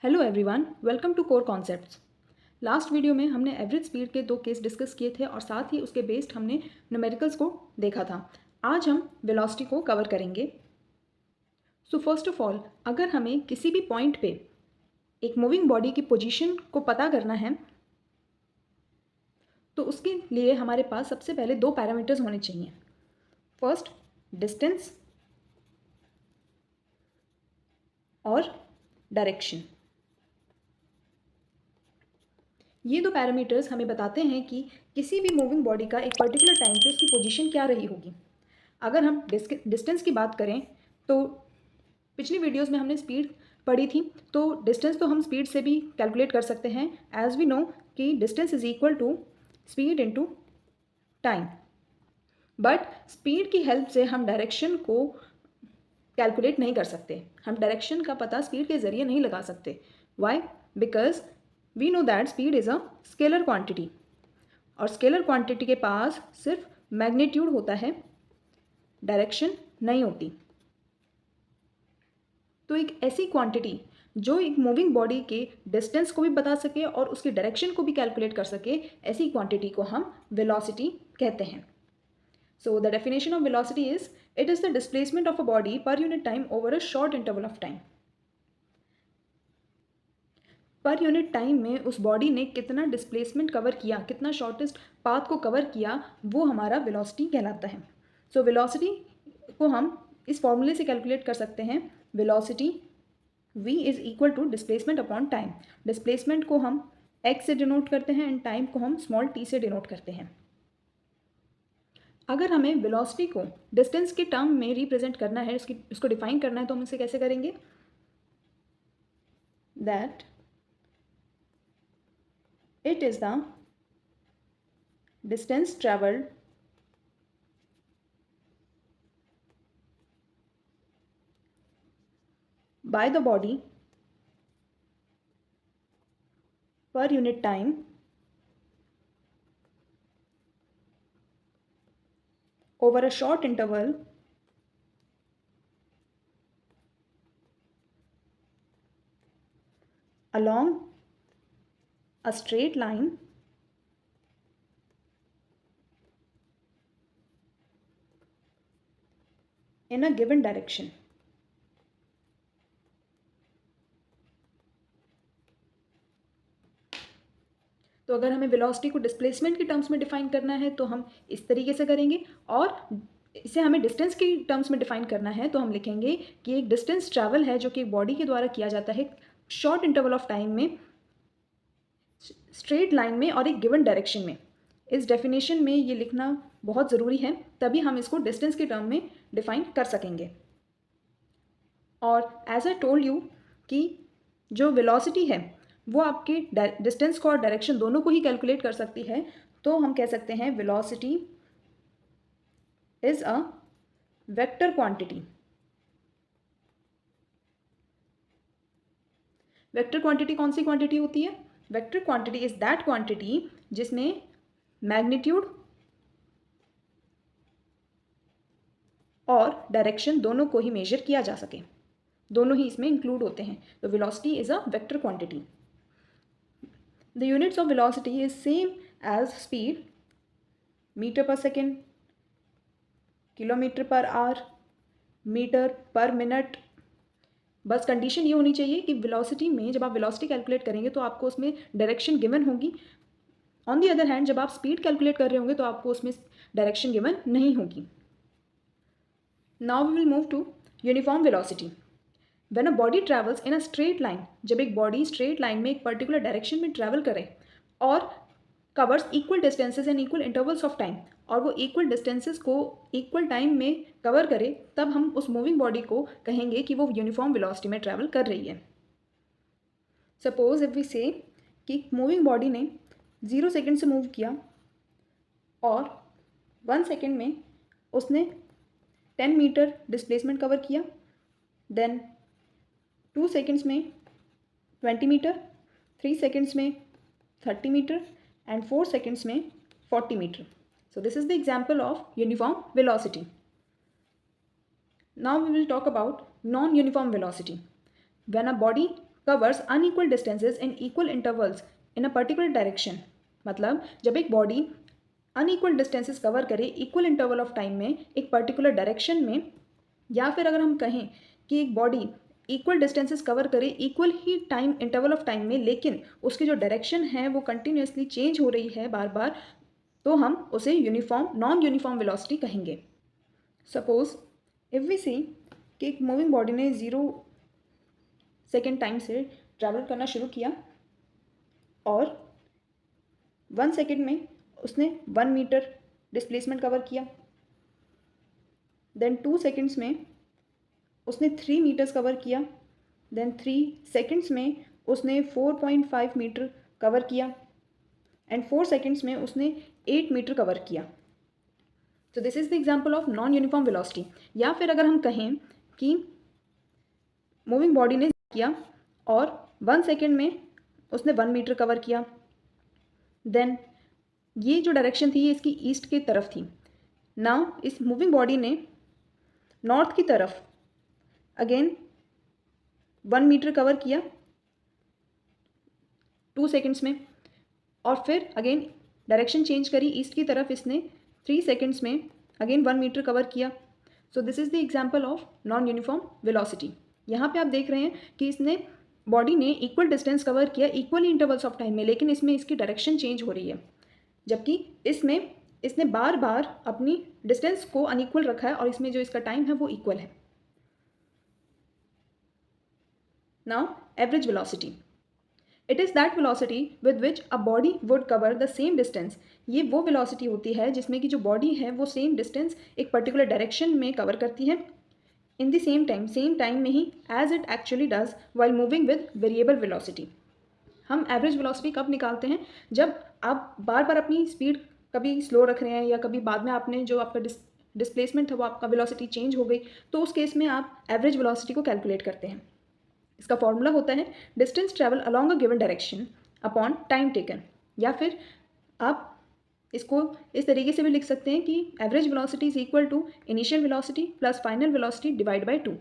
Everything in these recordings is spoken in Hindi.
Hello everyone, welcome to core concepts. Last video में हमने एवरेज स्पीड के 2 केस डिस्कस किए थे और साथ ही उसके बेस्ड हमने न्यूमेरिकल्स को देखा था। आज हम वेलोसिटी को कवर करेंगे। सो फर्स्ट ऑफ ऑल, अगर हमें किसी भी पॉइंट पे एक मूविंग बॉडी की पोजीशन को पता करना है तो उसके लिए हमारे पास सबसे पहले 2 पैरामीटर्स होने चाहिए। फर्स्ट, डिस्टेंस और डायरेक्शन। ये 2 पैरामीटर्स हमें बताते हैं कि किसी भी मूविंग बॉडी का एक पर्टिकुलर टाइम पे उसकी पोजीशन क्या रही होगी। अगर हम डिस्टेंस की बात करें तो पिछली वीडियोस में हमने स्पीड पढ़ी थी, तो डिस्टेंस तो हम स्पीड से भी कैलकुलेट कर सकते हैं। एज वी नो कि distance is equal to speed into time. But speed की हेल्प से हम डायरेक्शन को कैलकुलेट नहीं कर सकते। हम डायरेक्शन का पता स्पीड के ज़रिए नहीं लगा सकते। Why? Because we know that speed is a scalar quantity और स्केलर क्वांटिटी के पास सिर्फ मैग्नीट्यूड होता है, डायरेक्शन नहीं होती। तो एक ऐसी क्वांटिटी जो एक मूविंग बॉडी के डिस्टेंस को भी बता सके और उसकी डायरेक्शन को भी कैलकुलेट कर सके, ऐसी क्वांटिटी को हम वेलोसिटी कहते हैं। So the definition of velocity is it is the displacement of a body per unit time over a short interval of time. Per unit time में उस बॉडी ने कितना डिस्प्लेसमेंट कवर किया, कितना शॉर्टेस्ट पाथ को कवर किया, वो हमारा वेलोसिटी कहलाता है। सो वेलोसिटी को हम इस फॉर्मूले से कैलकुलेट कर सकते हैं। Velocity v is equal to displacement upon time. Displacement को हम x से डिनोट करते हैं एंड टाइम को हम स्मॉल t से डिनोट करते हैं। अगर हमें वेलोसिटी को डिस्टेंस के टर्म में रिप्रेजेंट करना है, उसको डिफाइन करना है, तो हम इसे कैसे करेंगे? That it is the distance traveled by the body per unit time over a short interval along a straight line in a given direction. तो अगर हमें वेलोसिटी को डिस्प्लेसमेंट के टर्म्स में डिफाइन करना है तो हम इस तरीके से करेंगे, और इसे हमें डिस्टेंस के टर्म्स में डिफाइन करना है तो हम लिखेंगे कि एक डिस्टेंस ट्रैवल है जो कि एक बॉडी के द्वारा किया जाता है शॉर्ट इंटरवल ऑफ टाइम में, स्ट्रेट लाइन में और एक गिवन डायरेक्शन में। इस डेफिनेशन में ये लिखना बहुत ज़रूरी है, तभी हम इसको डिस्टेंस के टर्म में डिफाइन कर सकेंगे। और एज आई टोल्ड यू कि जो वेलोसिटी है वो आपके डिस्टेंस को और डायरेक्शन दोनों को ही कैलकुलेट कर सकती है। तो हम कह सकते हैं velocity is a vector quantity. Vector quantity कौन सी क्वांटिटी होती है? Vector quantity is that quantity जिसमें मैग्नीट्यूड और डायरेक्शन दोनों को ही मेजर किया जा सके, दोनों ही इसमें इंक्लूड होते हैं। तो velocity is a vector quantity. The units of velocity is same as speed, metre per second, kilometre per hour, metre per minute. बस कंडीशन ये होनी चाहिए कि वेलोसिटी में जब आप वेलोसिटी कैलकुलेट करेंगे तो आपको उसमें डायरेक्शन गिवन होगी। ऑन दी अदर हैंड जब आप स्पीड कैलकुलेट कर रहे होंगे तो आपको उसमें डायरेक्शन गिवन नहीं होगी। Now we will move to uniform velocity. When a body travels in a straight line, जब एक बॉडी स्ट्रेट लाइन में एक पर्टिकुलर डायरेक्शन में ट्रैवल करे और covers equal distances and equal intervals of time, और वो इक्वल डिस्टेंसेस को इक्वल टाइम में कवर करे, तब हम उस मूविंग बॉडी को कहेंगे कि वो यूनिफॉर्म वेलोसिटी में ट्रैवल कर रही है। सपोज इफ वी से कि मूविंग बॉडी ने 0 सेकेंड से मूव किया और 1 सेकेंड में उसने 10 मीटर डिस्प्लेसमेंट कवर किया, देन 2 सेकेंड्स में 20 मीटर, 3 सेकेंड्स में 30 मीटर and 4 seconds में 40 meter. So this is the example of uniform velocity. Now we will talk about non-uniform velocity. When a body covers unequal distances in equal intervals in a particular direction। मतलब जब एक बॉडी अनइक्वल डिस्टेंसेस कवर करे इक्वल इंटरवल ऑफ टाइम में एक पर्टिकुलर डायरेक्शन में, या फिर अगर हम कहें कि एक बॉडी इक्वल डिस्टेंसेस कवर करे equal he time interval of time में, लेकिन उसकी जो डायरेक्शन है वो कंटिन्यूसली चेंज हो रही है बार बार, तो हम उसे नॉन यूनिफॉर्म वेलोसिटी कहेंगे। सपोज इफ़ वी सी कि एक मूविंग बॉडी ने 0 सेकेंड टाइम से ट्रैवल करना शुरू किया और 1 सेकेंड में उसने 1 मीटर डिस्प्लेसमेंट कवर किया, देन 2 सेकेंड्स में उसने 3 मीटर्स कवर किया, देन 3 सेकेंड्स में उसने 4.5 मीटर कवर किया, एंड 4 सेकेंड्स में उसने 8 मीटर कवर किया। तो this is the example of non uniform velocity. या फिर अगर हम कहें कि मूविंग बॉडी ने किया और 1 सेकेंड में उसने 1 मीटर कवर किया, देन ये जो डायरेक्शन थी ये इसकी ईस्ट की तरफ थी। नाउ इस मूविंग बॉडी ने नॉर्थ की तरफ अगेन 1 मीटर कवर किया 2 सेकेंड्स में, और फिर अगेन डायरेक्शन चेंज करी ईस्ट की तरफ, इसने 3 सेकेंड्स में अगेन 1 मीटर कवर किया। सो this is the example of non uniform velocity. यहाँ पे आप देख रहे हैं कि इसने बॉडी ने इक्वल डिस्टेंस कवर किया इक्वल इंटरवल्स ऑफ टाइम में, लेकिन इसमें इसकी डायरेक्शन चेंज हो रही है, जबकि इसमें इसने बार बार अपनी डिस्टेंस को अनइक्वल रखा है और इसमें जो इसका टाइम है वो इक्वल है। Now average velocity, it is that velocity with which a body would cover the same distance. ये वो वेलोसिटी होती है जिसमें कि जो बॉडी है वो सेम डिस्टेंस एक पर्टिकुलर डायरेक्शन में कवर करती है इन द सेम टाइम में ही as it actually does while moving with variable velocity. हम एवरेज वेलोसिटी कब निकालते हैं? जब आप बार बार अपनी स्पीड कभी स्लो रख रहे हैं या कभी बाद में आपने जो आपका डिस्प्लेसमेंट है वो आपका वेलोसिटी चेंज हो गई, तो उस केस में आप एवरेज वेलोसिटी को कैलकुलेट करते हैं। इसका फॉर्मूला होता है distance travel along a given direction upon time taken. या फिर आप इसको इस तरीके से भी लिख सकते हैं कि average velocity is equal to initial velocity plus final velocity divide by 2।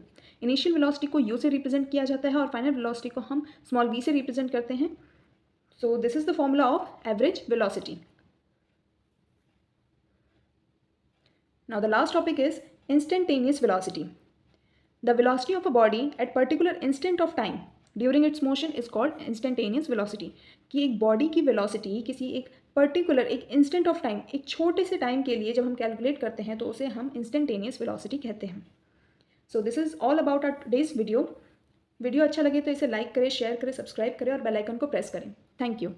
Initial velocity को u से रिप्रेजेंट किया जाता है और फाइनल वेलोसिटी को हम स्मॉल v से रिप्रेजेंट करते हैं। So this is the formula of average velocity. Now the last topic is instantaneous velocity. The velocity of a body at particular instant of time during its motion is called instantaneous velocity। कि एक बॉडी की वेलोसिटी किसी एक पर्टिकुलर एक इंस्टेंट ऑफ टाइम, एक छोटे से टाइम के लिए जब हम कैलकुलेट करते हैं तो उसे हम इंस्टेंटेनियस वेलोसिटी कहते हैं। So this is all about our today's video. Video अच्छा लगे तो इसे लाइक करें, शेयर करें, सब्सक्राइब करें और बेल आइकन को प्रेस करें। Thank you.